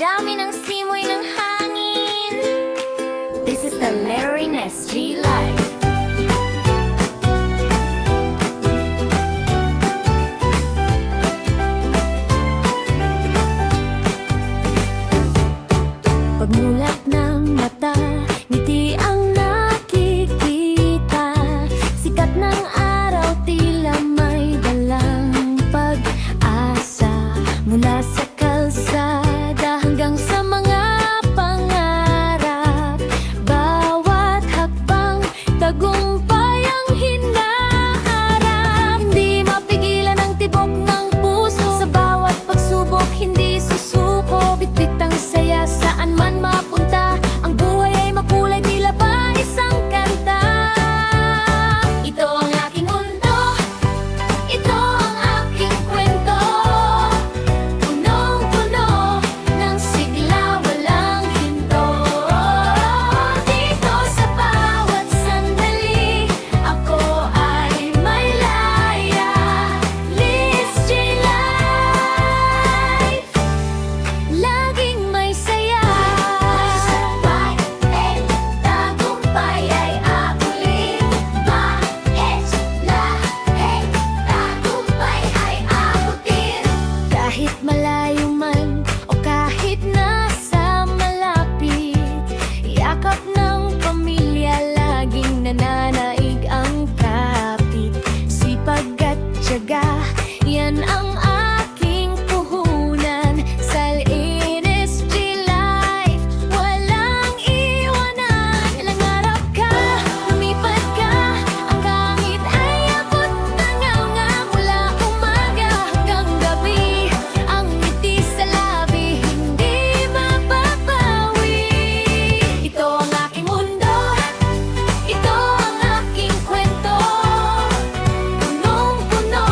Dami ng simoy ng hangin. This is the Larry SG Life. Pagmulat ng mata, ngiti ang nakikita. Sikat ng araw, tila may dalang pag-asa. Mula sa kalsada hanggang sa mga pangarap. Bawat hakbang, tagumpay ang hinaharap. Hindi mapigilan ang tibok ng puso. Sa bawat pagsubok, hindi susuko. Bitbit ang saya saan man mapunta. Ang buhay ay makulay, tila ba isang kanta. Ito ang aking mundo, ito ang aking kwento. Punong-puno ng sigla, walang hinto. Dito sa bawat sandali, ako ay may laya. Liz J. Life, laging may saya. Sabay, tagumpay ay abutin. Tagumpay ay abutin. Kahit malayo man o kahit nasa malapit, yakap ng pamilya laging nananaig ang kapit. Sipag at tiyaga, yan ang aking puhunan. Sa NSG Life, walang iwanan. Nangarap ka, lumipad ka, ang langit ay abot na nga mula umaga hanggang gabi. Ang ngiti sa labi, hindi mapapawi. Ito ang aking mundo, ito ang aking kwento. Punong-puno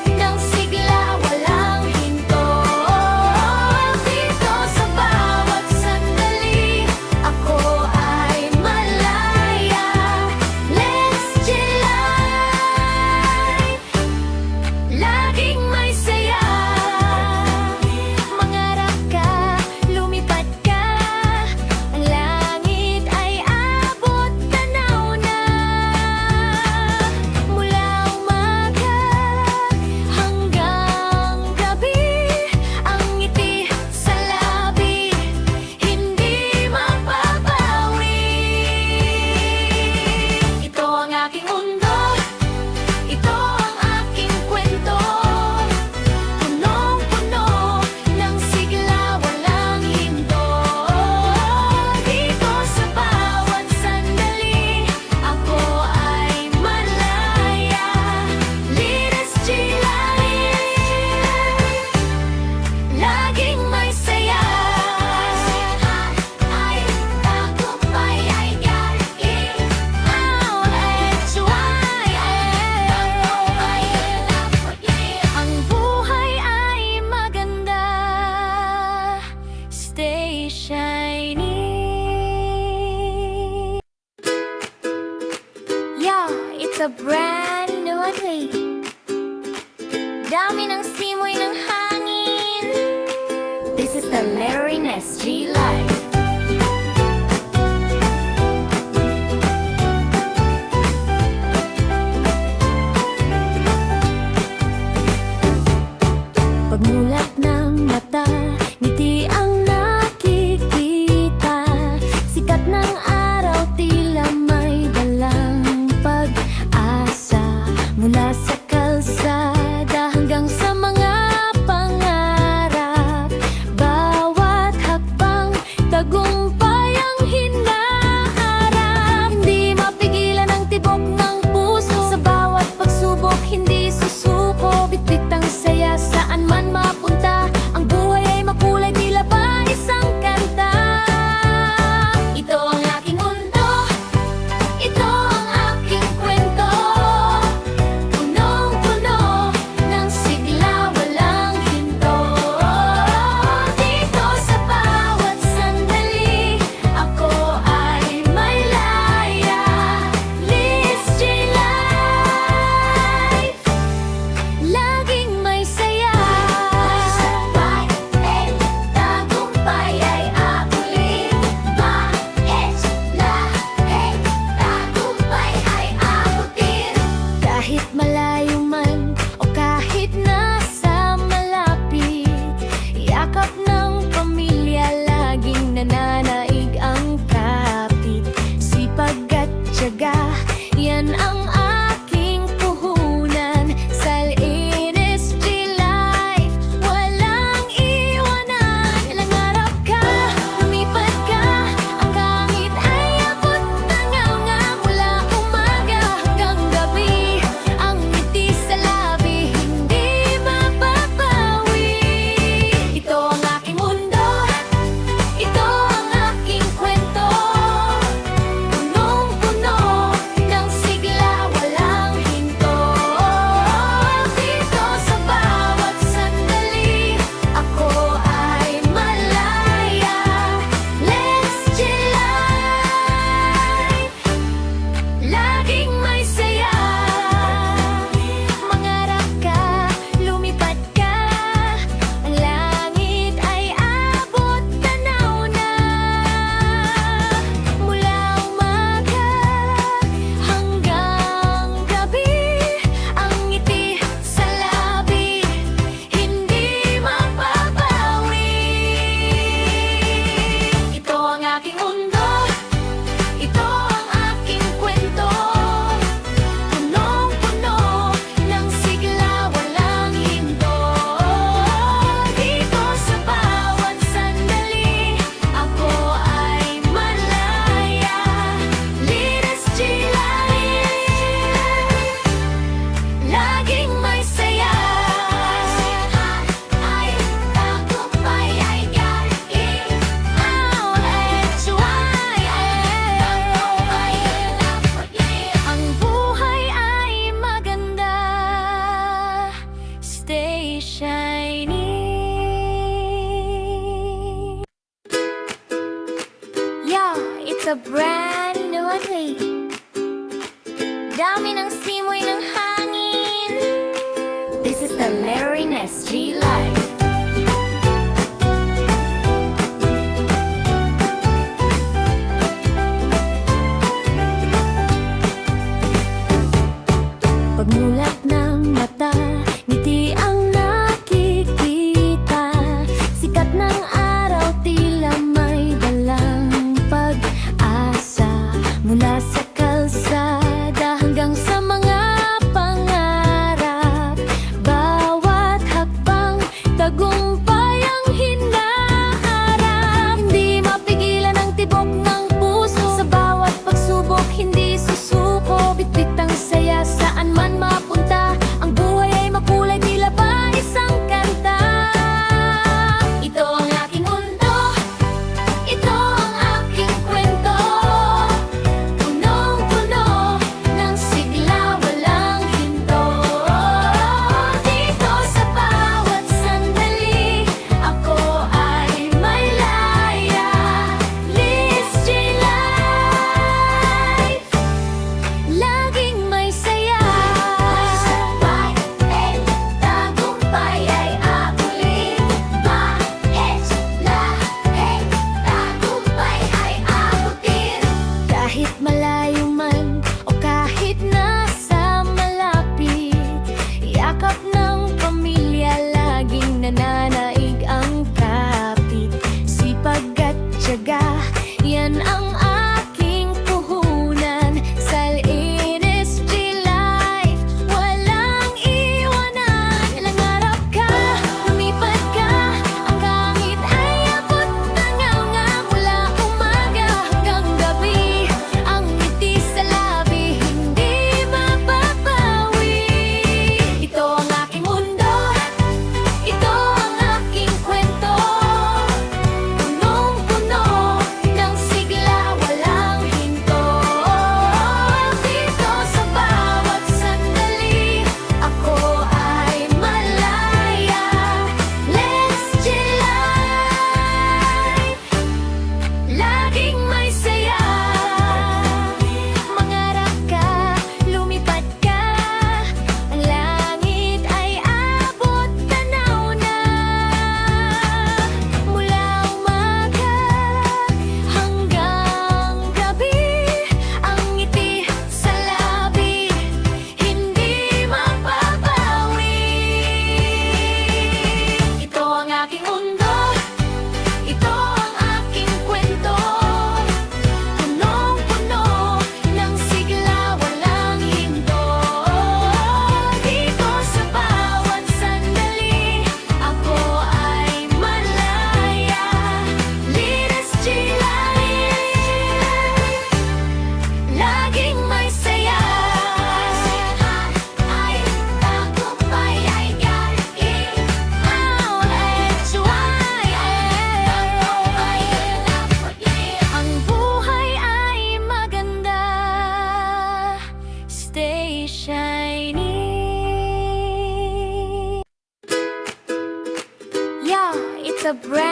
ng sigla, walang hinto. Dito sa bawat sandali, ako ay malaya. Let's chill life, laging may saya. Mangarap ka, lumipad ka, ang langit ay abot tanaw na. Mula umaga hanggang gabi, ang ngiti sa labi, hindi mapapawi. Ito ang aking mundo, ito ang aking kwento. Punong-puno ng sigla, walang hinto. Dito sa bawat sandali, ako ay malaya. Liz J. Life, laging may saya. Tagumpay ay galing. Ang buhay ay maganda. Stay shiny. Yeah, it's a brand new day. Dami ng simoy ng hangin. This is the Larry SG Life. Pagmulat ng mata, ngiti ang nakikita. Sikat ng araw, tila may dalang pag-asa. Mula sa kalsada hanggang sa mga pangarap. Bawat hakbang, laging nananaig ang kapit. Sipag at tiyaga, yan ang aking puhunan. Sa NSG Life, walang iwanan. Nangarap ka, lumipad ka, ang langit ay abot na nga mula umaga hanggang gabi. Ang ngiti sa labi, hindi mapapawi. Ito ang aking mundo, ito ang aking kwento. Punong-puno ng sigla, walang hinto. Dito sa bawat sandali, ako ay malaya. Let's chill life, laging may saya. Mangarap ka, lumipad ka, ang langit ay abot tanaw na. Mula umaga hanggang gabi, ang ngiti sa labi, hindi mapapawi. Ito ang aking mundo, ito ang aking kwento. Punong-puno ng sigla, walang hinto. Dito sa bawat sandali, ako ay malaya. NSG Life, laging may saya. Ay tagumpay ay galing. Ang buhay ay maganda. Stay shiny. Yeah, it's a brand new day. Dami ng simoy ng hangin. This is the Larry NSG Life. Pagmulat ng mata, ngiti ang nakikita. Sikat ng araw, tila may dalang pag-asa. Mula sa kalsada hanggang sa mga pangarap, bawat hakbang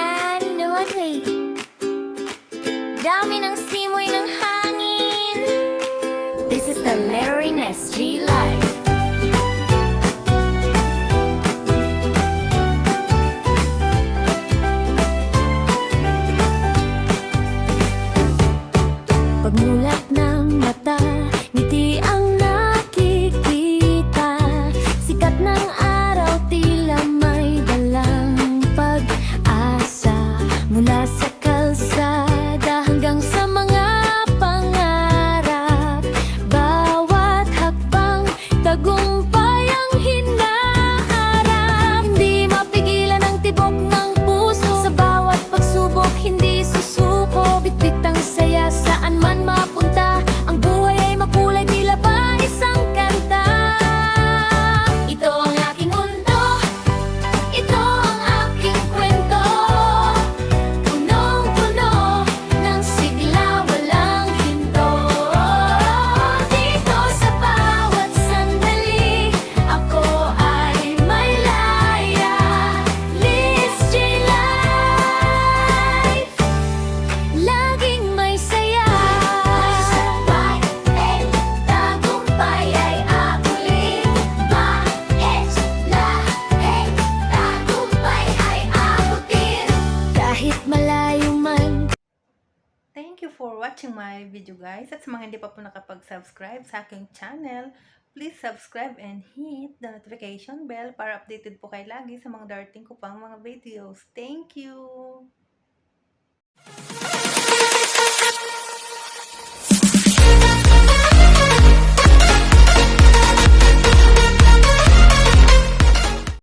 And you know what, wait? Dami ng simoy ng hangin. This is the Larry Ness G Life. Pagmulat ng mata, ngiti ang nakikita. Sikat ng araw, tila may dalang pag-asa. Mula sa kalsada hanggang sa mga pangarap. Bawat hakbang, tagumpay ang hinaharap. Hindi mapigilan ang tibok ng puso. Sa bawat pagsubok, hindi susuko. Bitbit ang saya saan man mapunta. Ang buhay ay makulay, tila ba isang kanta. Ito ang aking mundo, ito ang aking kwento. Punong-puno ng sigla, walang hinto. Dito sa bawat sandali, ako ay may laya. Liz J. Life, laging may saya. Sabay, tagumpay ay abutin. Mais, lahi, tagumpay ay abutin. Kahit malayo man. Thank you for watching my video guys. At sa mga hindi pa po nakapag-subscribe sa aking channel, please subscribe and hit the notification bell para updated po kayo lagi sa mga darating ko pang mga videos. Thank you!